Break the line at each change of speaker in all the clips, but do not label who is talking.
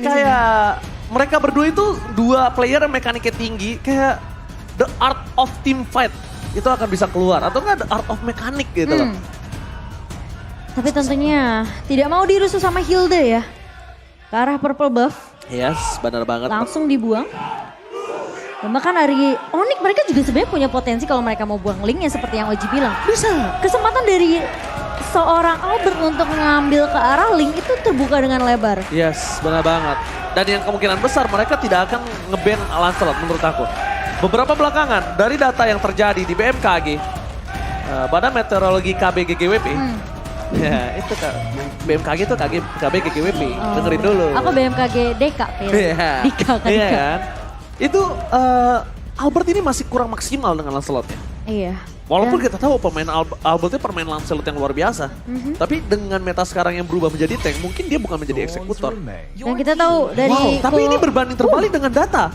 di sini.
kayak mereka berdua itu dua player yang mekaniknya tinggi, kayak the art of team fight itu akan bisa keluar atau enggak the art of mekanik gitu loh.
Tapi tentunya tidak mau dirusuh sama Hilde ya. Ke arah purple buff,
Yes, benar banget.
langsung dibuang. Dan bahkan dari Onyx mereka juga sebenarnya punya potensi kalau mereka mau buang Link ya seperti yang Oji bilang.
Bisa.
Kesempatan dari seorang Albert untuk mengambil ke arah Link itu terbuka dengan lebar.
Yes, benar banget. Dan yang kemungkinan besar mereka tidak akan nge-ban Lancelot menurut aku. Beberapa belakangan dari data yang terjadi di BMKG, pada meteorologi KBGGWP, ya itu BMKG itu KBGGWP, dengerin dulu.
Aku BMKG Deka.
Iya.
Dika kan.
Iya kan? Itu Albert ini masih kurang maksimal dengan Lancelotnya.
Iya.
Walaupun kita tahu pemain Albertnya pemain Lancelot yang luar biasa. Tapi dengan meta sekarang yang berubah menjadi tank, mungkin dia bukan menjadi eksekutor.
Dan kita tahu dari
Wow, tapi ini berbanding terbalik dengan data.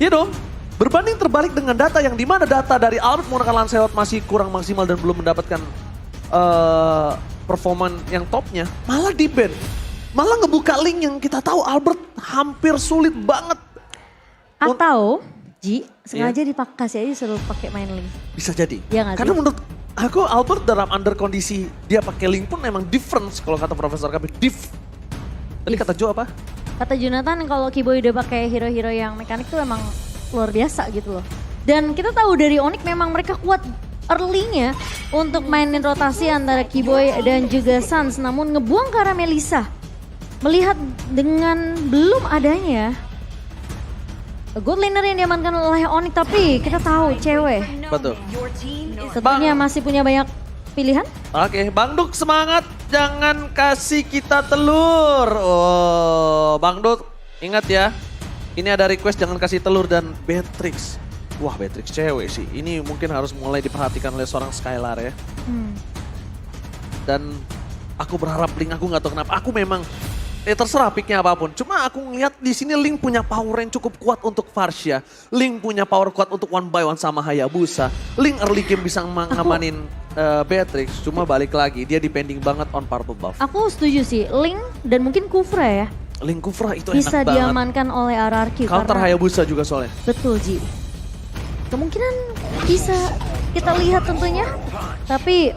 Iya dong, berbanding terbalik dengan data yang dimana data dari Albert menggunakan Lancelot masih kurang maksimal dan belum mendapatkan performa yang topnya. Malah di ban, malah ngebuka link yang kita tahu Albert hampir sulit banget.
Atau Ji sengaja dikasih aja suruh pakai main Link.
Bisa jadi.
Iya nggak
Karena
sih?
menurut aku Albert dalam under kondisi dia pakai link pun emang difference kalau kata Profesor KB. Tadi kata Joe apa?
Kata Jonathan kalau Keyboy udah pakai hero-hero yang mekanik tuh emang luar biasa gitu loh. Dan kita tahu dari Onyx memang mereka kuat early-nya untuk mainin rotasi antara Keyboy dan juga Sans. Namun ngebuang ke arah Melissa. Melihat dengan belum adanya good laner yang diamankan oleh Onyx, tapi kita tahu cewek
Betul.
tentunya masih punya banyak pilihan.
Oke, Bang Duk semangat, jangan kasih kita telur. Oh, Bang Duk ingat ya, ini ada request jangan kasih telur dan Beatrix. Wah, Beatrix cewek sih, ini mungkin harus mulai diperhatikan oleh seorang Skylar ya. Dan aku berharap Link, aku nggak tahu kenapa, aku memang terserah picknya apapun. Cuma aku ngeliat di sini Link punya power yang cukup kuat untuk Varsha. Link punya power kuat untuk one by one sama Hayabusa. Link early game bisa ngamanin Beatrix. Cuma balik lagi, dia depending banget on purple buff.
Aku setuju sih, Link dan mungkin Kufra ya
Link Kufra itu
bisa
enak banget.
diamankan oleh RRQ.
Counter
karena-
Hayabusa juga soalnya.
Betul Ji. Kemungkinan bisa kita lihat tentunya. Tapi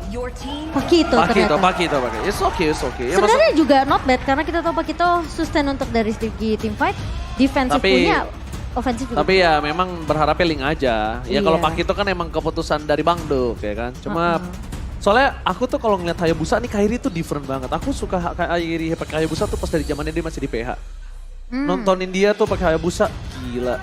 Pakito ternyata.
Pakito. It's okay. Ya,
Sebenarnya juga not bad karena kita tahu Pakito sustain untuk dari segi team fight. Defensif
Tapi-
punya, ofensif juga.
tapi ya memang berharapnya Link aja. Ya kalau
Iya.
Pakito kan emang keputusan dari Bang Duk ya kan. Cuma soalnya aku tuh kalau ngeliat Hayabusa nih Kairi tuh different banget. Aku suka Kairi pakai Hayabusa tuh pas dari zamannya dia masih di PH. Nontonin dia tuh pakai Hayabusa, gila.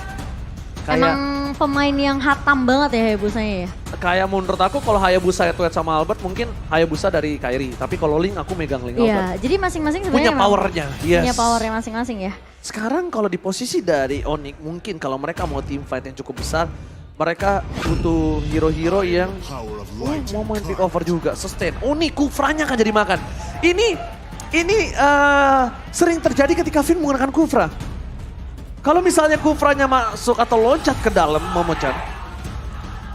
Emang pemain yang hatam banget ya Hayabusanya ya.
Kayak menurut aku kalau Hayabusa itu sama Albert mungkin Hayabusa dari Kairi. Tapi kalau Link aku megang Link
Iya,
Albert.
jadi masing-masing
Punya
sebenarnya emang
powernya, yes.
punya powernya masing-masing ya.
Sekarang kalau di posisi dari Onyx mungkin kalau mereka mau team fight yang cukup besar. Mereka butuh hero-hero yang mau main pick over juga, sustain. Oh nih Kufranya akan jadi makan. Ini sering terjadi ketika Finn menggunakan Kufra. Kalau misalnya Kufranya masuk atau loncat ke dalam Momochan,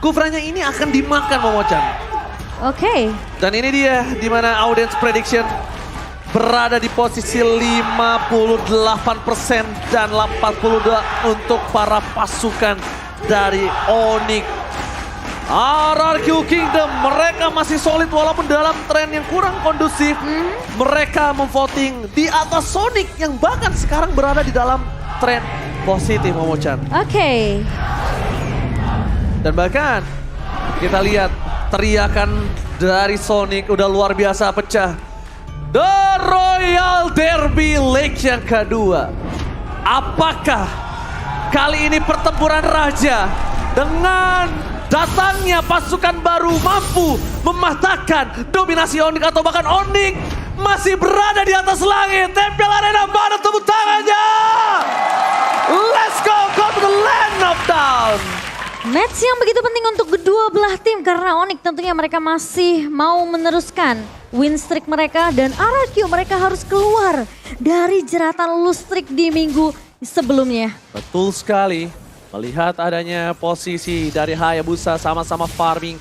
Kufranya ini akan dimakan Momochan.
Oke.
Dan ini dia di mana audience prediction berada di posisi 58% dan 82 untuk para pasukan dari Onyx. RRQ Kingdom mereka masih solid walaupun dalam tren yang kurang kondusif. Mereka memvoting di atas Sonic yang bahkan sekarang berada di dalam tren positif Momochan.
Oke.
Dan bahkan kita lihat teriakan dari Sonic udah luar biasa pecah. The Royal Derby League yang kedua. Apakah kali ini pertempuran raja dengan datangnya pasukan baru mampu mematahkan dominasi Onyx atau bahkan Onyx masih berada di atas langit. Tempel Arena, mana tepuk tangannya? Let's go to the land of down.
Match yang begitu penting untuk kedua belah tim karena Onyx tentunya mereka masih mau meneruskan win streak mereka dan RRQ mereka harus keluar dari jeratan lose streak di minggu sebelumnya.
Betul sekali. Melihat adanya posisi dari Hayabusa sama-sama farming.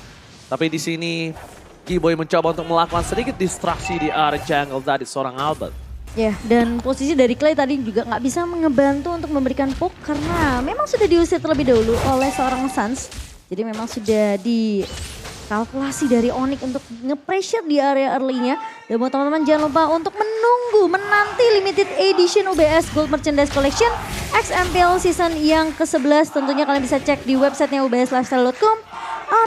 Tapi di sini Keyboy mencoba untuk melakukan sedikit distraksi di area jungle dari seorang Albert.
Ya, dan posisi dari Clay tadi juga nggak bisa ngebantu untuk memberikan poke karena memang sudah diusir terlebih dahulu oleh seorang Suns. Jadi memang sudah dikalkulasi dari Onyx untuk nge-pressure di area early-nya. Dan buat teman-teman jangan lupa untuk menanti limited edition UBS Gold Merchandise Collection XMPL season yang ke-11. Tentunya kalian bisa cek di websitenya ubslifestyle.com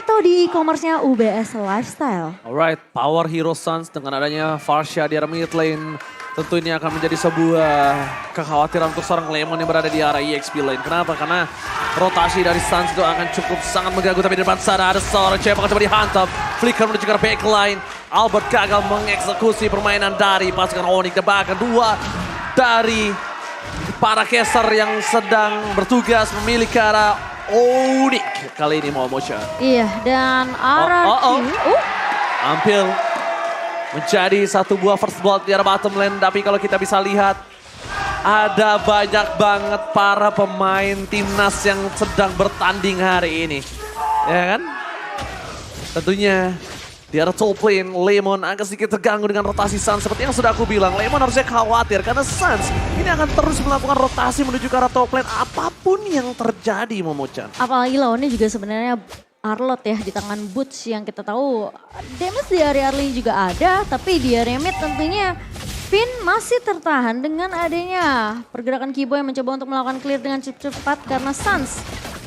atau di e-commerce-nya UBS Lifestyle.
Alright, Power Hero Suns dengan adanya Farsha di area mid lane. Tentu ini akan menjadi sebuah kekhawatiran untuk seorang Lemon yang berada di arah EXP lane. Kenapa? Karena rotasi dari Suns itu akan cukup sangat mengganggu. Tapi di depan sana ada seorang cewek yang coba dihantam. Flicker menuju ke backline. Albert gagal mengeksekusi permainan dari pasukan Onyx. Dan bahkan dua dari para caster yang sedang bertugas memiliki arah Onyx. Kali ini mau motion.
Iya, dan RRQ.
Hampir menjadi satu buah first blood di arah bottom lane. Tapi kalau kita bisa lihat, ada banyak banget para pemain timnas yang sedang bertanding hari ini. Ya kan? Tentunya di arah top lane, Lemon agak sedikit terganggu dengan rotasi Suns. Seperti yang sudah aku bilang, Lemon harusnya khawatir karena Suns ini akan terus melakukan rotasi menuju ke arah top lane. Apapun yang terjadi, Momochan.
Apalagi lawannya juga sebenarnya Arlot ya di tangan Boots yang kita tahu damage di area early juga ada, tapi di area mid tentunya Finn masih tertahan dengan adanya pergerakan Kiboy yang mencoba untuk melakukan clear dengan cepat karena Suns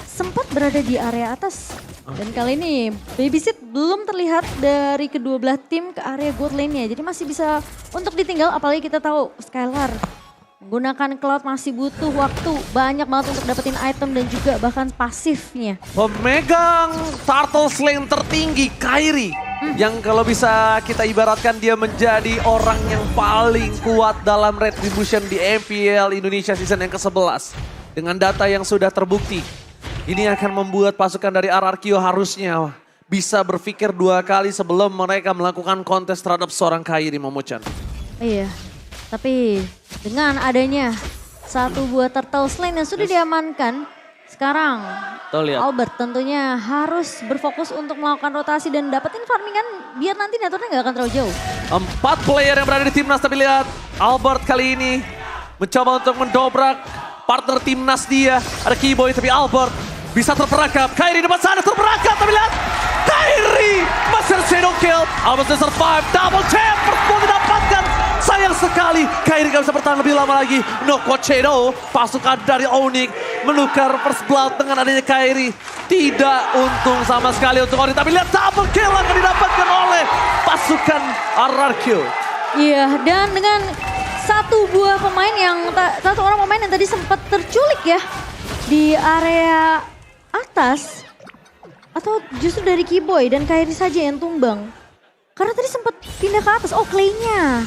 sempat berada di area atas. Dan kali ini babysit belum terlihat dari kedua belah tim ke area gold lane-nya, jadi masih bisa untuk ditinggal, apalagi kita tahu Skylar menggunakan Cloud masih butuh waktu banyak banget untuk dapetin item dan juga bahkan pasifnya.
Pemegang Turtle Lane tertinggi, Kairi. Yang kalau bisa kita ibaratkan dia menjadi orang yang paling kuat dalam retribution di MPL Indonesia season yang ke-11. Dengan data yang sudah terbukti, ini akan membuat pasukan dari RRQ harusnya bisa berpikir dua kali sebelum mereka melakukan kontes terhadap seorang Kairi, Momochan.
Iya, tapi dengan adanya satu buah turtle lane yang sudah diamankan, sekarang Albert tentunya harus berfokus untuk melakukan rotasi dan dapetin farmingan biar nanti networknya nggak akan terlalu jauh.
4 player yang berada di timnas, tapi lihat Albert kali ini mencoba untuk mendobrak partner timnas dia. Ada Kiboy tapi Albert bisa terperangkap. Kairi depan sana terperangkap, tapi lihat Kairi masih shadow kill. Albert bisa survive, double tap, perform didapatkan. Sayang sekali, Kairi gak bisa bertahan lebih lama lagi. No Shadow, pasukan dari Onyx menukar first blood dengan adanya Kairi. Tidak untung sama sekali untuk Onyx, tapi lihat double kill akan didapatkan oleh pasukan RRQ.
Iya, dan dengan satu buah pemain satu orang pemain yang tadi sempat terculik ya di area atas, atau justru dari Kiboy dan Kairi saja yang tumbang. Karena tadi sempat pindah ke atas, Clay-nya.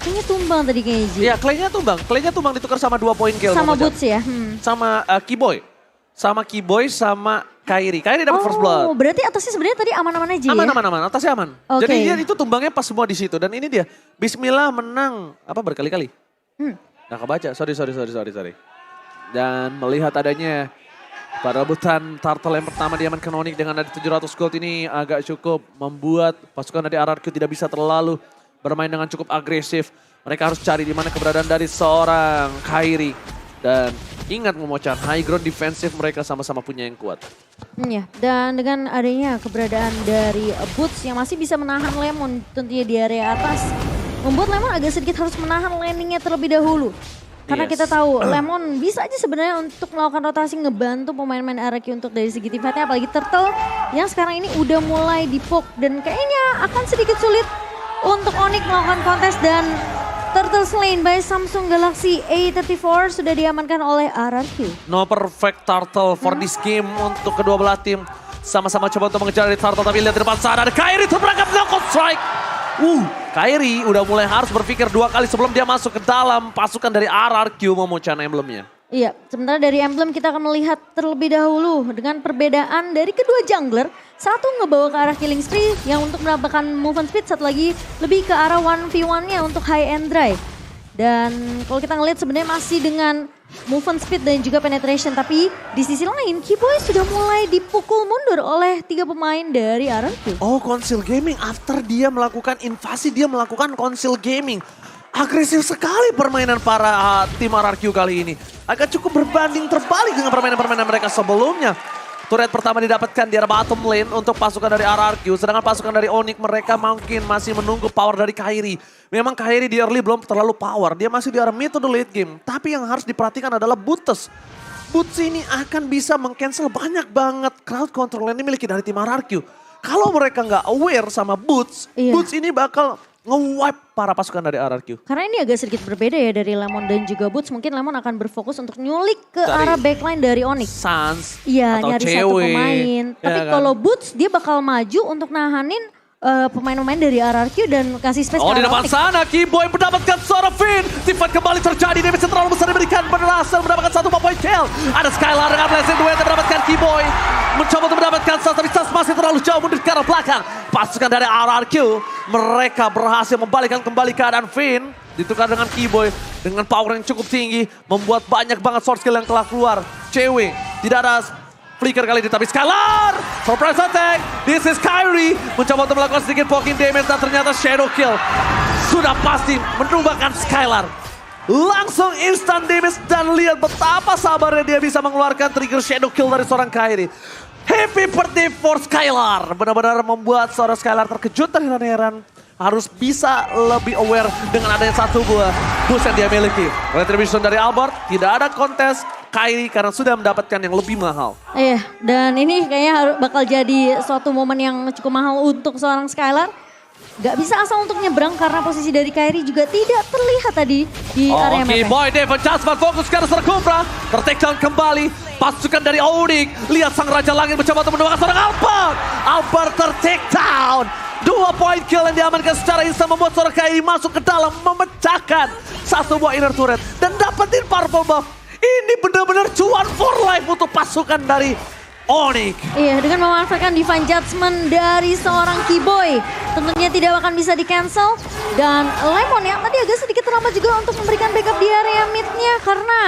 Kayaknya tumbang tadi kayaknya Ji.
Iya, Clay-nya tumbang ditukar sama 2 poin kill.
Sama Boots ya?
Sama Kiboy. Sama Kiboy sama Kairi. Kairi dapat first blood.
Oh, berarti atasnya sebenarnya tadi aman-aman aja ya?
Aman, atasnya aman.
Okay.
Jadi dia itu tumbangnya pas semua di situ. Dan ini dia, Bismillah menang berkali-kali. Nah kebaca, sorry. Dan melihat adanya perebutan turtle yang pertama diamankan Onyx dengan ada 700 gold ini agak cukup membuat pasukan dari RRQ tidak bisa terlalu bermain dengan cukup agresif. Mereka harus cari di mana keberadaan dari seorang Kairi. Dan ingat Momochan, high ground defensif mereka sama-sama punya yang kuat.
Ya, dan dengan adanya keberadaan dari Boots yang masih bisa menahan Lemon tentunya di area atas, membuat Lemon agak sedikit harus menahan landingnya terlebih dahulu. Karena kita tahu Lemon bisa aja sebenarnya untuk melakukan rotasi ngebantu pemain-pemain RRQ untuk dari segi team fight-nya, apalagi Turtle yang sekarang ini udah mulai dipok dan kayaknya akan sedikit sulit untuk Onyx melakukan kontes. Dan Turtle Slain by Samsung Galaxy A34 sudah diamankan oleh RRQ.
No perfect Turtle for this game untuk kedua belah tim. Sama-sama coba untuk mengejar dari Turtle, tapi lihat di depan sana ada Kairi terperangkap knockout strike. Kairi udah mulai harus berpikir 2 kali sebelum dia masuk ke dalam pasukan dari RRQ Momochan emblemnya.
Iya, sementara dari emblem kita akan melihat terlebih dahulu dengan perbedaan dari kedua jungler. Satu ngebawa ke arah killing spree yang untuk mendapatkan movement speed, satu lagi lebih ke arah 1v1-nya untuk high and dry. Dan kalau kita ngelihat sebenarnya masih dengan movement speed dan juga penetration. Tapi di sisi lain Kiboy sudah mulai dipukul mundur oleh 3 pemain dari RRQ.
Oh, Council Gaming after dia melakukan invasi, dia melakukan Council Gaming. agresif sekali permainan para tim RRQ kali ini. Agak cukup berbanding terbalik dengan permainan-permainan mereka sebelumnya. Turret pertama didapatkan di arah bottom lane untuk pasukan dari RRQ. Sedangkan pasukan dari Onyx mereka mungkin masih menunggu power dari Kairi. Memang Kairi di early belum terlalu power. Dia masih di arah mid to the late game. Tapi yang harus diperhatikan adalah Boots. Boots ini akan bisa meng-cancel banyak banget crowd control yang dimiliki dari tim RRQ. Kalau mereka nggak aware sama Boots, Boots ini bakal nge-wipe para pasukan dari RRQ.
Karena ini agak sedikit berbeda ya dari Lemon dan juga Boots. Mungkin Lemon akan berfokus untuk nyulik ke arah backline dari Onyx.
Sans
Iya,
atau
nyari
cewek.
satu pemain. Tapi
Ya kan?
kalau Boots dia bakal maju untuk nahanin pemain-pemain dari RRQ dan kasih space
Oh,
ke
di
arah
depan
Onyx.
sana Keyboy mendapatkan seorang Finn. Teamfight kembali terjadi. Damage yang terlalu besar diberikan. Berhasil mendapatkan satu point kill. Ada Skylar dengan blessing duet yang mendapatkan Keyboy. Mencoba untuk mendapatkan Sans, tapi Sans masih terlalu jauh mundur ke arah belakang. Pasukan dari RRQ, mereka berhasil membalikkan kembali keadaan Finn. Ditukar dengan Keyboy dengan power yang cukup tinggi. Membuat banyak banget sword skill yang telah keluar. Cewek, tidak ada flicker kali ini, tapi Skylar! Surprise attack! This is Kairi! Mencoba untuk melakukan sedikit poking damage dan ternyata shadow kill. Sudah pasti menumbangkan Skylar. Langsung instant damage dan lihat betapa sabarnya dia bisa mengeluarkan trigger shadow kill dari seorang Kairi. Happy birthday for Skylar! Benar-benar membuat seorang Skylar terkejut dan heran-heran. Harus bisa lebih aware dengan adanya satu buah boost yang dia miliki. Retribution dari Albert, tidak ada kontes. Kairi karena sudah mendapatkan yang lebih mahal.
Iya, dan ini kayaknya bakal jadi suatu momen yang cukup mahal untuk seorang Skylar. Gak bisa asal untuk nyebrang karena posisi dari Kairi juga tidak terlihat tadi di area map.
Boy, Devon Jasper fokus ke arah Cobra. Ter-take down kembali. Pasukan dari Onyx. Lihat sang Raja Langit mencoba untuk mendoakan seorang Albert. Albert ter-take down. 2 point kill yang diamankan secara instan membuat seorang Kairi masuk ke dalam. Memecahkan satu buah inner turret. Dan dapetin purple buff. Ini benar-benar cuan for life untuk pasukan dari Onyx.
Iya, dengan memanfaatkan Divine Judgment dari seorang Keyboy. Tentunya tidak akan bisa di-cancel. Dan Lemon yang tadi agak sedikit terlambat juga untuk memberikan backup di area mid-nya. Karena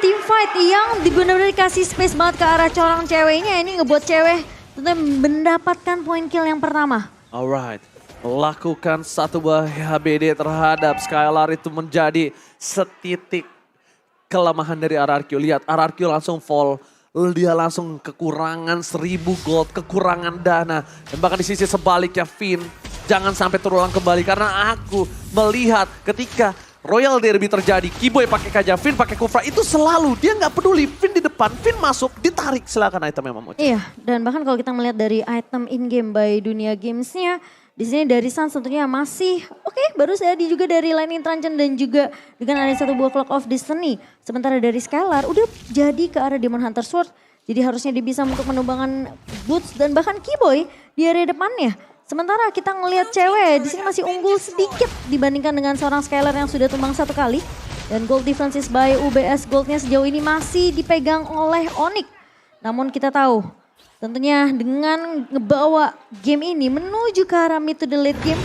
team fight yang benar-benar dikasih space banget ke arah corang ceweknya. Ini ngebuat cewek tentunya mendapatkan point kill yang pertama.
Alright. Lakukan satu buah HBD terhadap Skylar itu menjadi setitik kelemahan dari RRQ. Lihat RRQ langsung fall. Dia langsung kekurangan 1000 gold, kekurangan dana. Dan bahkan di sisi sebaliknya Finn, jangan sampai terulang kembali. Karena aku melihat ketika Royal Derby terjadi, Keyboy pakai Kaja, Finn pakai Kufra, itu selalu dia nggak peduli. Finn di depan, Finn masuk, ditarik, silakan itemnya Momochi.
Iya, dan bahkan kalau kita melihat dari item in-game by Dunia Games-nya, di sini dari Sans tentunya masih oke, baru saja juga dari Lightning Transcend dan juga dengan ada satu buah Clock of Destiny. Sementara dari Skylar udah jadi ke arah Demon Hunter Sword. Jadi harusnya dia bisa untuk menumbangkan Boots dan bahkan Keyboy di area depannya. Sementara kita ngelihat cewek di sini masih unggul sedikit dibandingkan dengan seorang Skylar yang sudah tumbang satu kali. Dan gold differences by UBS goldnya sejauh ini masih dipegang oleh Onyx. Namun kita tahu tentunya dengan ngebawa game ini menuju ke arah mid to the late game.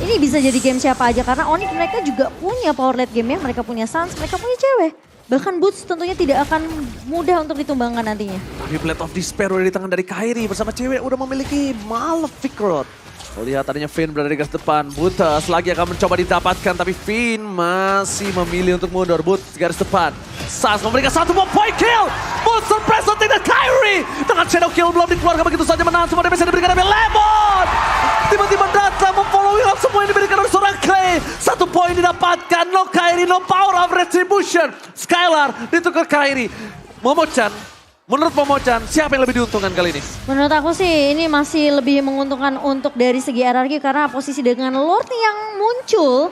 Ini bisa jadi game siapa aja karena Onyx mereka juga punya power late game ya. Mereka punya Sans, mereka punya cewek. Bahkan Boots tentunya tidak akan mudah untuk ditumbangkan nantinya.
Tapi Blade of Despair udah di tangan dari Kairi bersama cewek udah memiliki Malefic Rod. Lihat tadinya Finn berada di garis depan. Butas lagi akan mencoba didapatkan tapi Finn masih memilih untuk mundur. Boots di garis depan. Sans memberikan satu more point kill. Boots surprise shotting dan Kairi. Dengan shadow kill belum dikeluarkan begitu saja menahan semua damage yang diberikan oleh Lemon. Tiba-tiba datang memfollowing up semua yang diberikan oleh seorang Clay. Satu poin didapatkan. No Kairi, no power of retribution. Skylar ditukar Kairi. Momochan. Menurut Momochan, siapa yang lebih diuntungkan kali ini?
Menurut aku sih ini masih lebih menguntungkan untuk dari segi RRQ karena posisi dengan Lord yang muncul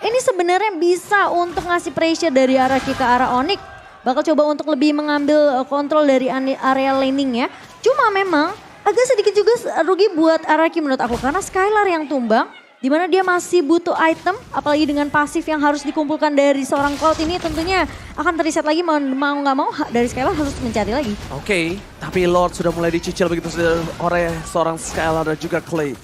ini sebenarnya bisa untuk ngasih pressure dari RRQ ke arah Onyx. Bakal coba untuk lebih mengambil kontrol dari area laning ya. Cuma memang agak sedikit juga rugi buat RRQ menurut aku karena Skylar yang tumbang. Dimana dia masih butuh item, apalagi dengan pasif yang harus dikumpulkan dari seorang Cloud ini tentunya akan terreset lagi mau nggak mau dari Skylar harus mencari lagi.
Oke, tapi Lord sudah mulai dicicil begitu oleh seorang Skylar dan juga Clay.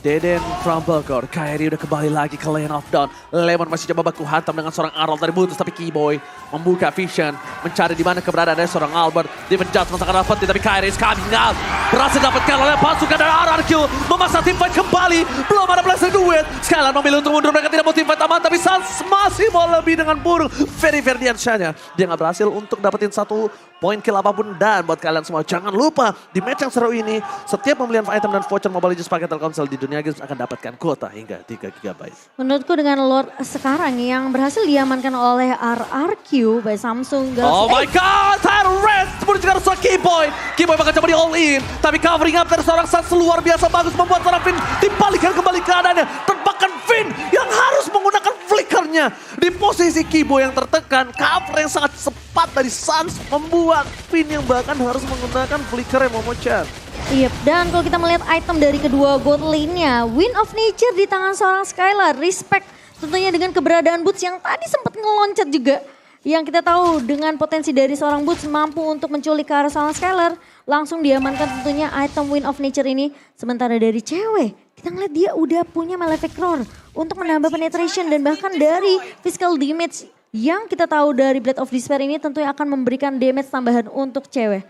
Deden from Bogor, Kairi udah kembali lagi ke lane of down. Lemon masih coba baku hantam dengan seorang Arnold dari Butus, tapi Keyboy membuka vision, mencari di mana keberadaan dari seorang Albert. Defense Judgment sangat penting, tapi Kairi is coming out. Berhasil dapatkan oleh pasukan dari RRQ, memaksa teamfight kembali. Belum ada blessing duet. Skylar memilih untuk mundur, mereka tidak mau teamfight aman, tapi Suns masih mau lebih dengan burung. Ferdiansyahnya, dia nggak berhasil untuk dapetin satu poin kill apapun. Dan buat kalian semua, jangan lupa di match yang seru ini, setiap pembelian item dan voucher Mobile Legends pakai Telkomsel di Dunia Games akan dapatkan kuota hingga 3 GB.
Menurutku dengan Lord sekarang yang berhasil diamankan oleh RRQ by Samsung Galaxy.
Oh my god, title rest! Kemudian juga harus Keyboy. Keyboy bakal coba di all in, tapi covering up dari seorang Suns luar biasa bagus, membuat seorang Finn dibalikan kembali keadaannya. Tebakan Finn yang harus menggunakan flickernya di posisi Keyboy yang tertekan. Cover yang sangat cepat dari Suns membuat Finn yang bahkan harus menggunakan flicker yang Momo-chan.
Yep, dan kalau kita melihat item dari kedua gold lane-nya, Wind of Nature di tangan seorang Skylar. Respect tentunya dengan keberadaan Boots yang tadi sempat ngeloncat juga. Yang kita tahu dengan potensi dari seorang Boots mampu untuk menculik ke arah seorang Skylar. Langsung diamankan tentunya item Wind of Nature ini. Sementara dari cewek, kita ngeliat dia udah punya Malefic Roar untuk menambah penetration dan bahkan dari physical damage yang kita tahu dari Blade of Despair ini tentunya akan memberikan damage tambahan untuk cewek.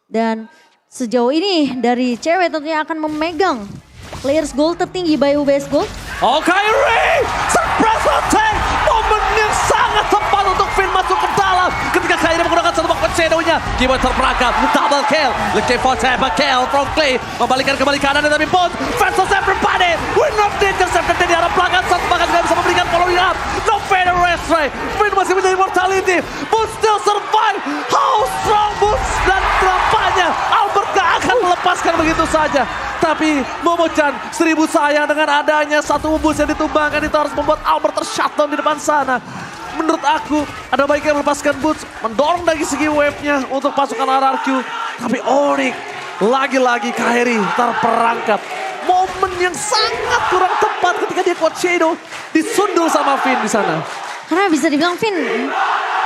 Dan sejauh ini dari cewek tentunya akan memegang players gold tertinggi by UBS Gold.
Oh Kairi! Surprise attack! Momen yang sangat tepat untuk Finn masuk ke dalam. Ketika Kairi menggunakan satu bakwan shadow-nya. Keyboy terperangkap, double kill. Lucky for tap kill from Clay. Membalikan kembali kanan tapi Bones versus everybody. Wind of Nature serta di arah belakang. Satu bahkan juga bisa memberikan following up. No fader rest ray. Finn masih menjadi mortality. Bones still survive. How strong Bones dan berapanya. Albert gak akan melepaskan begitu saja. Tapi Momo-chan 1000 sayang dengan adanya satu bus yang ditumbangkan itu harus membuat Albert tershutdown di depan sana. Menurut aku ada baiknya melepaskan Boots, mendorong dari segi wave-nya untuk pasukan RRQ. Tapi Onyx lagi-lagi Kairi terperangkap. Momen yang sangat kurang tepat ketika dia quad shadow disundul sama Finn di sana.
Karena bisa dibilang Finn,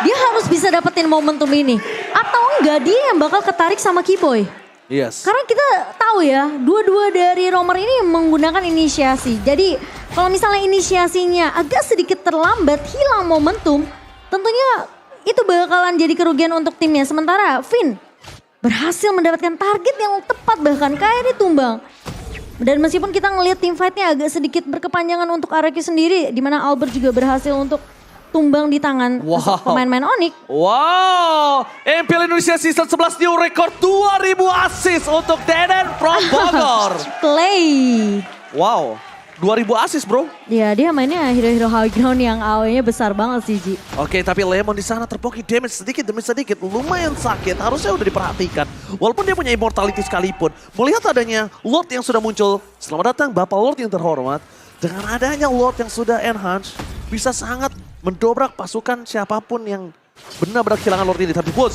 dia harus bisa dapetin momentum ini. Atau enggak dia yang bakal ketarik sama Keyboy.
Yes.
Karena kita tahu ya, dua-dua dari romer ini menggunakan inisiasi. Jadi kalau misalnya inisiasinya agak sedikit terlambat, hilang momentum, tentunya itu bakalan jadi kerugian untuk timnya. Sementara Finn berhasil mendapatkan target yang tepat, bahkan Kairi tumbang. Dan meskipun kita ngelihat tim fightnya agak sedikit berkepanjangan untuk RRQ sendiri, di mana Albert juga berhasil untuk tumbang di tangan pemain-pemain Onyx.
Wow, MPL Indonesia Season 11 new record 2000 assist untuk Deden from Bogor.
Clay.
Wow, 2000 assist bro.
Ya dia mainnya hero-hero high ground yang AOE-nya besar banget sih Ji.
Oke, tapi Lemon di sana terpoki damage sedikit demi sedikit. Lumayan sakit, harusnya udah diperhatikan. Walaupun dia punya immortality sekalipun. Melihat adanya Lord yang sudah muncul. Selamat datang Bapak Lord yang terhormat. Dengan adanya Lord yang sudah enhance, bisa sangat mendobrak pasukan siapapun yang benar-benar kehilangan Lord ini. Tapi Boots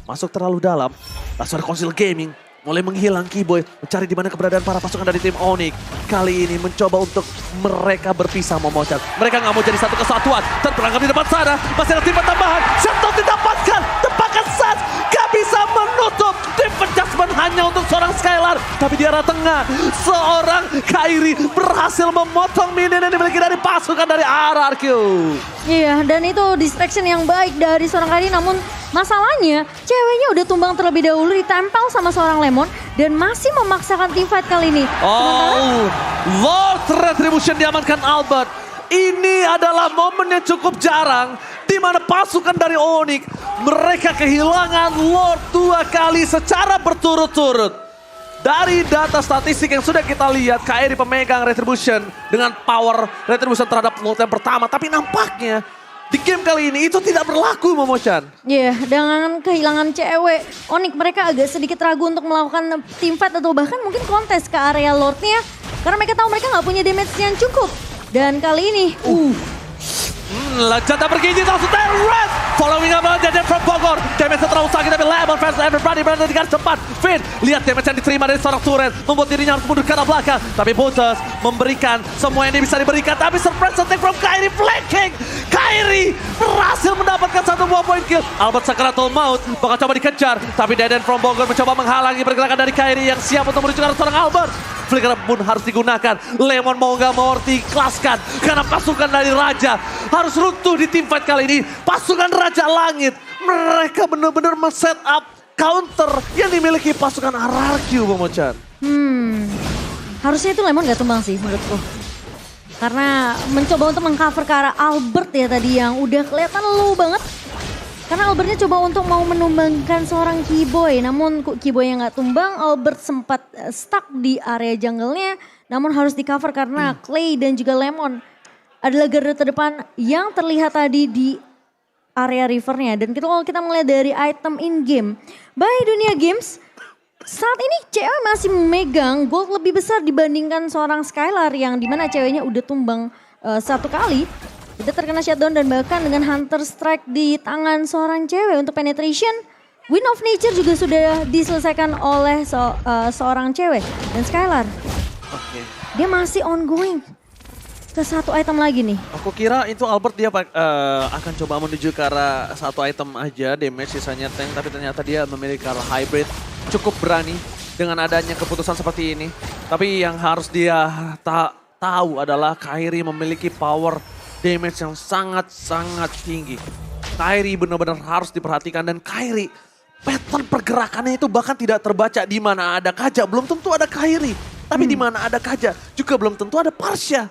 masuk terlalu dalam. Langsung ada Council Gaming mulai menghilang. Keyboy mencari di mana keberadaan para pasukan dari tim Onyx. Kali ini mencoba untuk mereka berpisah Momo-chan. Mereka nggak mau jadi satu kesatuan. Terperangkap di depan sana. Masih ada tim tambahan. Shutdown didapatkan. Tebakan Suns gak bisa menutup. Defense Judgment hanya untuk seorang Skylar. Tapi di arah tengah seorang Kairi berhasil memotong minion yang dimiliki dari pasukan dari RRQ.
Iya, dan itu distraction yang baik dari seorang Kairi. Namun masalahnya ceweknya udah tumbang terlebih dahulu, ditempel sama seorang Lemon dan masih memaksakan team fight kali ini.
Oh, Lord Retribution diamankan Albert. Ini adalah momen yang cukup jarang di mana pasukan dari Onyx mereka kehilangan Lord 2 kali secara berturut-turut. Dari data statistik yang sudah kita lihat, Kairi pemegang Retribution dengan power Retribution terhadap Lord yang pertama. Tapi nampaknya di game kali ini itu tidak berlaku Momo-chan.
Iya, dengan kehilangan cewek, Onyx mereka agak sedikit ragu untuk melakukan team fight atau bahkan mungkin kontes ke area Lordnya. Karena mereka tahu mereka nggak punya damage yang cukup. Dan kali ini,
Legenda bergigi langsung terus. Following up Deden from Bogor. Damage terlalu sakit tapi Lemon fans everybody berada di garis depan. Finn lihat damage yang diterima dari seorang turret. Membuat dirinya harus mundur ke arah belakang. Tapi Butters memberikan semua yang bisa diberikan. Tapi surprise attack from Kairi flanking. Kairi berhasil mendapatkan satu buah point kill. Albert Sakaratul Maut bakal coba dikejar. Tapi Deden from Bogor mencoba menghalangi pergerakan dari Kairi yang siap untuk menuju ke arah seorang Albert. Flicker pun harus digunakan. Lemon mau nggak mau diikhlaskan. Karena pasukan dari Raja harus runtuh di team fight kali ini. Pasukan Raja Langit. Mereka benar-benar men-set up counter yang dimiliki pasukan RRQ, Bang Mocan.
Harusnya itu Lemon gak tumbang sih menurutku. Karena mencoba untuk mengcover ke arah Albert ya tadi yang udah kelihatan low banget. Karena Albertnya coba untuk mau menumbangkan seorang Keyboy. Namun Keyboy yang gak tumbang, Albert sempat stuck di area jungle-nya. Namun harus di cover karena Clay dan juga Lemon adalah garda terdepan yang terlihat tadi di area rivernya. Dan kalau kita melihat dari item in-game, by Dunia Games, saat ini cewek masih memegang gold lebih besar dibandingkan seorang Skylar yang dimana ceweknya udah tumbang satu kali. Tidak terkena shutdown dan bahkan dengan Hunter Strike di tangan seorang cewek untuk penetration. Wind of Nature juga sudah diselesaikan oleh seorang cewek. Dan Skylar, dia masih ongoing ke satu item lagi nih.
Aku kira itu Albert dia akan coba menuju ke arah satu item aja, damage sisanya tank. Tapi ternyata dia memiliki arah hybrid. Cukup berani dengan adanya keputusan seperti ini. Tapi yang harus dia tahu adalah Kairi memiliki power damage yang sangat-sangat tinggi. Kairi benar-benar harus diperhatikan dan Kairi pattern pergerakannya itu bahkan tidak terbaca di mana ada Kaja. Belum tentu ada Kairi, tapi di mana ada Kaja juga belum tentu ada Parsha.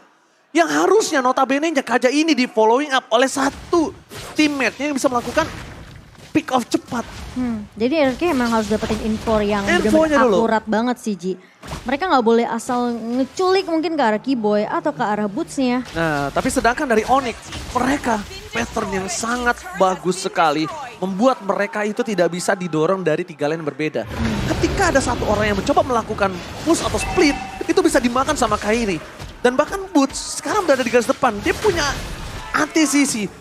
Yang harusnya notabene-nya Kaja ini di following up oleh satu teammate-nya yang bisa melakukan pick off cepat.
Jadi RRQ emang harus dapetin info yang benar-benar akurat banget sih Ji. Mereka nggak boleh asal ngeculik mungkin ke arah Keyboy atau ke arah Boots-nya.
Nah, tapi sedangkan dari Onyx, mereka pattern yang sangat bagus sekali. Membuat mereka itu tidak bisa didorong dari tiga lane berbeda. Ketika ada satu orang yang mencoba melakukan push atau split, itu bisa dimakan sama Kairi. Dan bahkan Boots sekarang berada di garis depan, dia punya anti-sisi.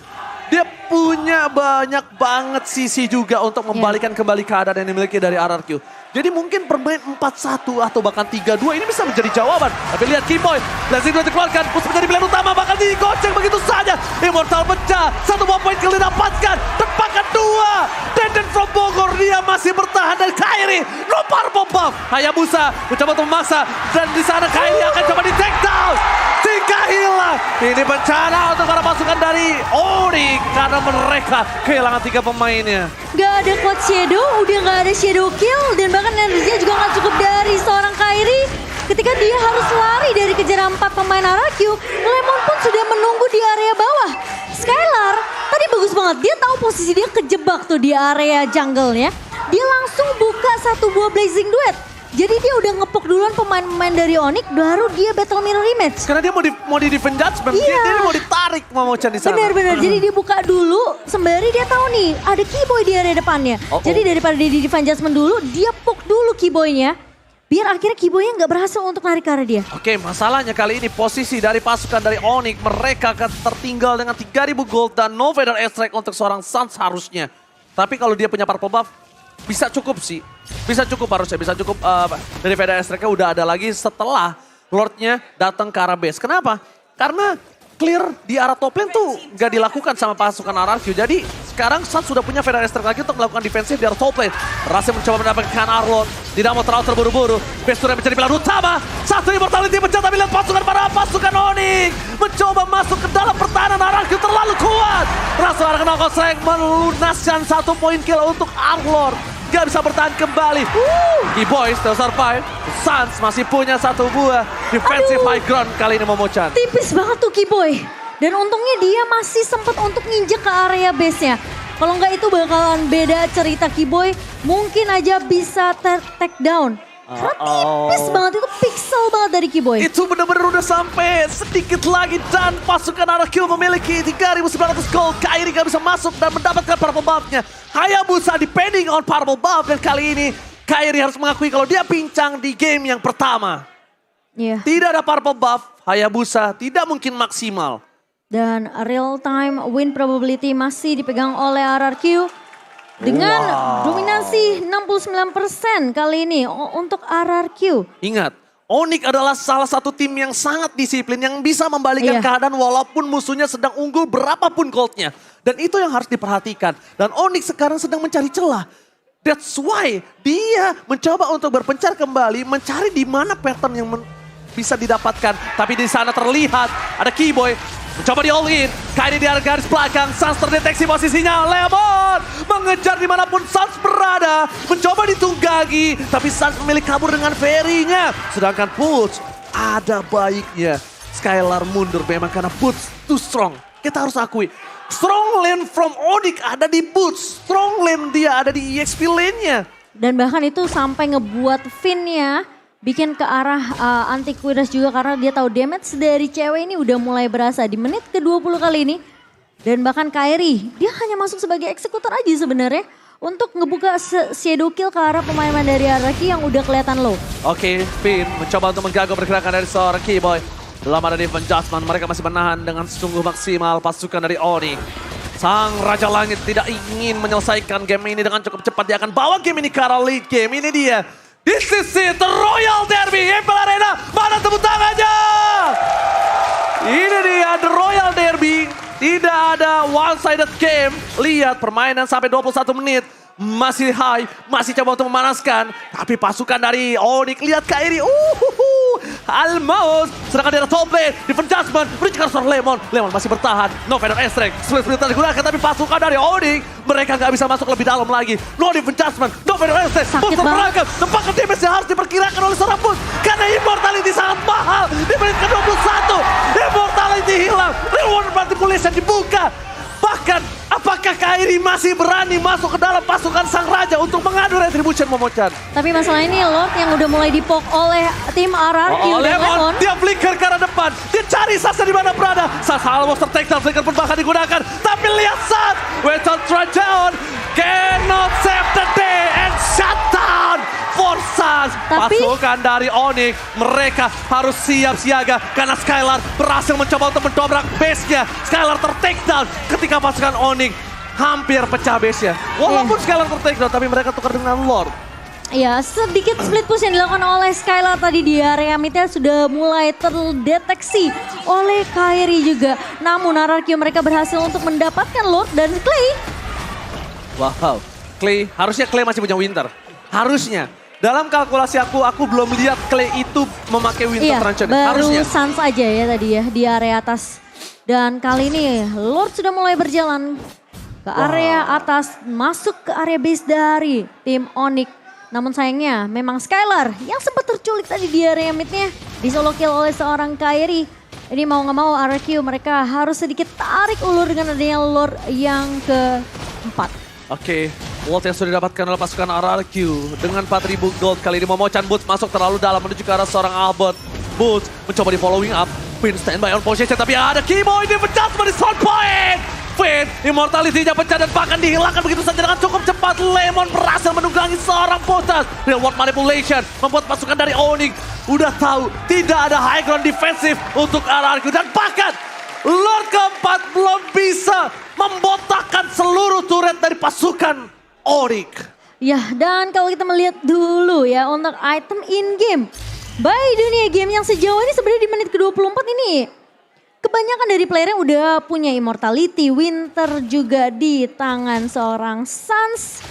Dia punya banyak banget sisi juga untuk membalikan kembali keadaan yang dimiliki dari RRQ. Jadi mungkin bermain 4-1 atau bahkan 3-2 ini bisa menjadi jawaban. Tapi lihat Keyboy, Blazing Duel dikeluarkan, Push menjadi pilihan utama, bakal digoceng begitu saja. Immortal pecah, satu buah poin kill didapatkan, tempat kedua. Deden from Bogor, dia masih bertahan dan Kairi, no purple buff. Hayabusa mencoba untuk memaksa, dan di sana Kairi akan coba di take down. Jika hilang, ini bencana untuk para pasukan dari Onyx karena mereka kehilangan 3 pemainnya.
Gak ada Cloud Shadow, udah gak ada Shadow Kill dan bahkan energinya juga gak cukup dari seorang Kairi. Ketika dia harus lari dari kejaran 4 pemain RRQ, Lemon pun sudah menunggu di area bawah. Skylar tadi bagus banget, dia tahu posisi dia kejebak tuh di area jungle-nya. Dia langsung buka satu buah Blazing Duet. Jadi dia udah ngepok duluan pemain-pemain dari Onyx, baru dia battle mirror image.
Karena dia mau di defend judgment, dia mau ditarik Momochan di sana.
Benar-benar, jadi dia buka dulu sembari dia tahu nih ada Keyboy di area depannya. Jadi daripada dia di defend judgment dulu, dia poke dulu Keyboy-nya. Biar akhirnya Keyboy-nya nggak berhasil untuk narik ke arah dia.
Oke, masalahnya kali ini posisi dari pasukan dari Onyx, mereka akan tertinggal dengan 3.000 gold dan no feather airstrike untuk seorang Suns harusnya. Tapi kalau dia punya purple buff, bisa cukup sih. Bisa cukup harusnya, bisa cukup dari feather airstrike-nya udah ada lagi setelah Lord-nya datang ke arah base. Kenapa? Karena clear di arah top lane tuh gak dilakukan sama pasukan RRQ. Jadi sekarang Suns sudah punya feather airstrike lagi untuk melakukan defensif di arah top lane. Berhasil mencoba mendapatkan Arlon. Tidak mau terlalu terburu-buru. Pestur yang menjadi pilihan utama. Satu immortality pecah, tapi lihat pasukan Onyx mencoba masuk ke dalam pertahanan RRQ terlalu kuat. Rasul Arkanal Strike melunaskan satu poin kill untuk Arlon. Gak bisa bertahan kembali. Keyboy still survive. Suns masih punya satu buah defensive high ground kali ini Momochan.
Tipis banget tuh Keyboy. Dan untungnya dia masih sempat untuk nginjek ke area base-nya. Kalau nggak itu bakalan beda cerita Keyboy. Mungkin aja bisa take down. Karena tipis banget, itu pixel banget dari Keyboy.
Itu benar-benar udah sampai sedikit lagi dan pasukan RRQ memiliki 3.900 gold. Kairi gak bisa masuk dan mendapatkan purple buff-nya. Hayabusa depending on purple buff dan kali ini Kairi harus mengakui kalau dia pincang di game yang pertama.
Iya.
Tidak ada purple buff, Hayabusa tidak mungkin maksimal.
Dan real time win probability masih dipegang oleh RRQ. Dengan dominasi 69% kali ini untuk RRQ.
Ingat, Onyx adalah salah satu tim yang sangat disiplin, yang bisa membalikkan
Iya.
keadaan walaupun musuhnya sedang unggul berapapun goldnya. Dan itu yang harus diperhatikan. Dan Onyx sekarang sedang mencari celah. That's why dia mencoba untuk berpencar kembali, mencari di mana pattern yang bisa didapatkan. Tapi di sana terlihat ada Keyboy mencoba di all in. Kali di garis belakang, Sans terdeteksi posisinya. Lemon mengejar dimanapun Sans berada. Mencoba ditunggangi, tapi Sans memilih kabur dengan Ferry-nya. Sedangkan Puts ada baiknya. Skylar mundur memang karena Puts too strong. Kita harus akui. Strong lane from Onyx ada di Puts. Strong lane dia ada di EXP lane-nya.
Dan bahkan itu sampai ngebuat Finn-nya bikin ke arah Antiquitas juga karena dia tahu damage dari cewek ini udah mulai berasa di menit ke-20 kali ini. Dan bahkan Kairi, dia hanya masuk sebagai eksekutor aja sebenarnya untuk ngebuka shadow kill ke arah pemain dari Araki yang udah kelihatan low.
Oke, Finn mencoba untuk mengganggu pergerakan dari seorang Keyboy. Dalam ada Devon Judgment, mereka masih menahan dengan sungguh maksimal pasukan dari Oni. Sang Raja Langit tidak ingin menyelesaikan game ini dengan cukup cepat. Dia akan bawa game ini ke arah lead game. Ini dia. This is it, the Royal Derby, Impel Arena. Mana tepuk tangannya? Ini dia, the Royal Derby. Tidak ada one-sided game. Lihat permainan sampai 21 menit. Masih high, masih coba untuk memanaskan. Tapi pasukan dari Onyx, lihat Kairi. Almost. Sedangkan di top lane, Defense Judgment. Berikan seorang Lemon. Lemon masih bertahan. No Venom Estrek. Split digunakan, tapi pasukan dari Onyx. Mereka nggak bisa masuk lebih dalam lagi. No Defense Judgment. No Venom Estrek. Booster beragam. Tempatkan damage yang harus diperkirakan oleh seorang Puts. Karena Immortality sangat mahal. Di menit ke-21. Immortality hilang. Reward Manipulation dibuka. Bahkan, apakah Kairi masih berani masuk ke dalam pasukan Sang Raja untuk mengadu Retribution, Momochan?
Tapi masalah ini Lord yang udah mulai dipok oleh tim RRQ dan Lemon.
Dia flicker ke arah depan. Dia cari Sasa di mana berada. Sasa almost tertakedown, flicker pun bahkan digunakan. Tapi lihat Sat, Weton Trajan cannot save the day and shut down for Sans. Pasukan dari Onyx, mereka harus siap siaga karena Skylar berhasil mencoba untuk mendobrak base-nya. Skylar tertakedown ketika pasukan Onyx hampir pecah base-nya. Walaupun Skylar tertakedown, tapi mereka tukar dengan Lord.
Ya, sedikit split push yang dilakukan oleh Skylar tadi di area midnya sudah mulai terdeteksi oleh Kairi juga. Namun RRQ mereka berhasil untuk mendapatkan Lord dan Clay.
Wow, Clay, harusnya Clay masih punya Winter. Harusnya. Dalam kalkulasi aku belum lihat Clay itu memakai Winter Truncheon.
Baru
Harusnya.
Sans aja ya tadi ya di area atas. Dan kali ini Lord sudah mulai berjalan ke area atas, masuk ke area base dari tim Onyx. Namun sayangnya memang Skylar yang sempat terculik tadi di area midnya di solo kill oleh seorang Kairi. Ini mau nggak mau RRQ mereka harus sedikit tarik ulur dengan adanya Lord yang keempat.
Oke, Lord yang sudah didapatkan oleh pasukan RRQ dengan 4.000 gold. Kali ini Momochan Boots masuk terlalu dalam menuju ke arah seorang Albert. Boots mencoba di following up. Finn standby on position, tapi ada Keyboy di pecah di sound point. Finn, immortality-nya pecah dan bahkan dihilangkan begitu saja dengan cukup cepat. Lemon berhasil menunggangi seorang Potas. Real world manipulation membuat pasukan dari Onyx udah tahu tidak ada high ground defensif untuk RRQ. Dan bahkan Lord keempat belum bisa membotakkan seluruh turret dari pasukan Onyx.
Ya, dan kalau kita melihat dulu ya untuk item in-game. By dunia game yang sejauh ini sebenarnya di menit ke-24 ini kebanyakan dari playernya udah punya immortality, Winter juga di tangan seorang Sans.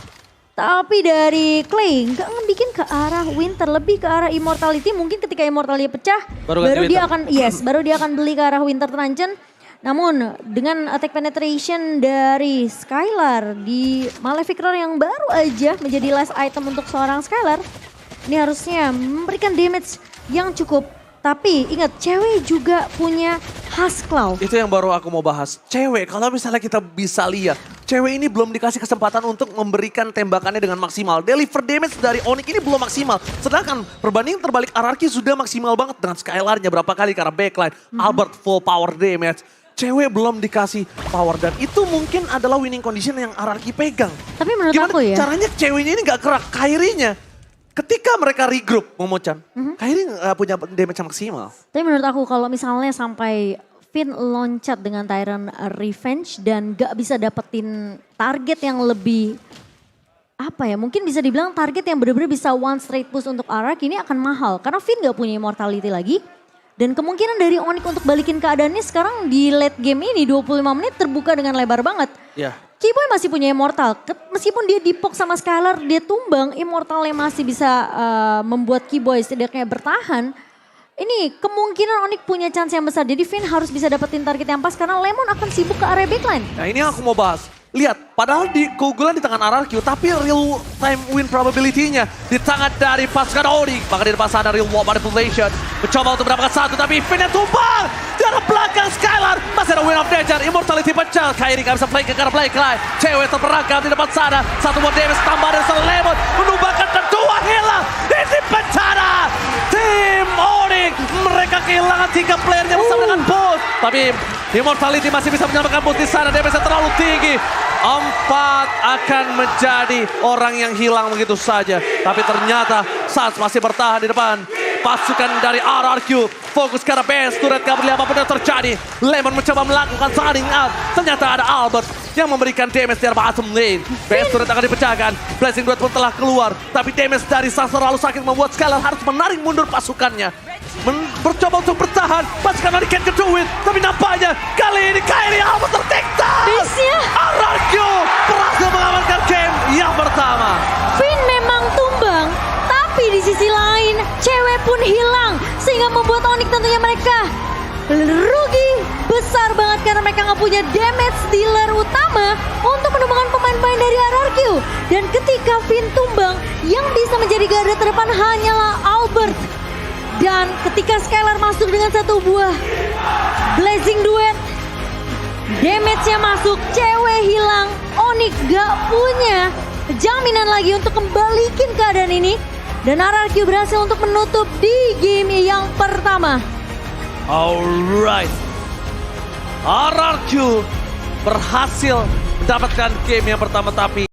Tapi dari Clay nggak ngebikin ke arah Winter, lebih ke arah immortality. Mungkin ketika immortality pecah, baru dia akan beli ke arah Winter Truncheon. Namun dengan attack penetration dari Skylar di Malefic Roar yang baru aja menjadi last item untuk seorang Skylar. Ini harusnya memberikan damage yang cukup. Tapi ingat, cewek juga punya Huskclaw.
Itu yang baru aku mau bahas. Cewek, kalau misalnya kita bisa lihat, cewek ini belum dikasih kesempatan untuk memberikan tembakannya dengan maksimal. Deliver damage dari Onyx ini belum maksimal. Sedangkan perbandingan terbalik RRQ sudah maksimal banget dengan Skylar-nya berapa kali karena backline. Albert full power damage. Cewek belum dikasih power dan itu mungkin adalah winning condition yang RRQ pegang.
Tapi menurut
Gimana
aku ya.
caranya ceweknya ini gak kerak, Kairi-nya. Ketika mereka regroup, Momochan, Kairi gak punya damage yang maksimal.
Tapi menurut aku kalau misalnya sampai Finn loncat dengan Tyrant Revenge dan gak bisa dapetin target yang lebih apa ya, mungkin bisa dibilang target yang benar-benar bisa one straight push untuk Arak ini akan mahal. Karena Finn gak punya immortality lagi. Dan kemungkinan dari Onyx untuk balikin keadaannya sekarang di late game ini 25 menit terbuka dengan lebar banget.
Ya.
Keyboy masih punya immortal, meskipun dia dipok sama Skylar, dia tumbang, immortalnya masih bisa membuat Keyboy setidaknya bertahan. Ini kemungkinan Onyx punya chance yang besar, jadi Finn harus bisa dapetin target yang pas karena Lemon akan sibuk ke area backline.
Nah ini yang aku mau bahas. Lihat, padahal di keunggulan di tangan RRQ, tapi real time win probability-nya di tangan dari pasukan Onyx. Maka di depan sana real world manipulation. Mencoba untuk mendapatkan satu, tapi Finn-nya tumbang. Di arah belakang Skylar, masih ada win of danger. Immortality pecah, Kairi gak bisa play ke karena play Clyde. Cewek terperangkap di depan sana. Satu buat damage tambah dari seorang Lemon. Menumbangkan kedua hilang. Ini bencana. Tim Onyx, mereka kehilangan 3 playernya bersama dengan Boost. Tapi Immortality masih bisa menyelamatkan Boost di sana. Damage-nya terlalu tinggi. 4 akan menjadi orang yang hilang begitu saja. Tapi ternyata Sans masih bertahan di depan. Pasukan dari RRQ fokus ke arah base. Turret gak beli apapun yang terjadi. Lemon mencoba melakukan running out. Ternyata ada Albert yang memberikan damage di arah bottom lane. Base turret akan dipecahkan. Blessing Duet pun telah keluar. Tapi damage dari Sans terlalu sakit membuat Skylar harus menarik mundur pasukannya. Bercoba untuk bertahan. Pasukan dari can't do it. Tapi nampaknya kali ini Kairi Albert tertikta.
Base-nya
RRQ berhasil mengamankan game yang pertama.
Finn memang tumbang, tapi di sisi lain cewek pun hilang. Sehingga membuat Onyx tentunya mereka rugi besar banget karena mereka nggak punya damage dealer utama untuk menumbangkan pemain-pemain dari RRQ. Dan ketika Finn tumbang, yang bisa menjadi garda terdepan hanyalah Albert. Dan ketika Skylar masuk dengan satu buah Blazing Duet, damage-nya masuk, cewek hilang, Onyx gak punya jaminan lagi untuk kembalikan keadaan ini. Dan RRQ berhasil untuk menutup di game yang pertama.
Alright, RRQ berhasil mendapatkan game yang pertama tapi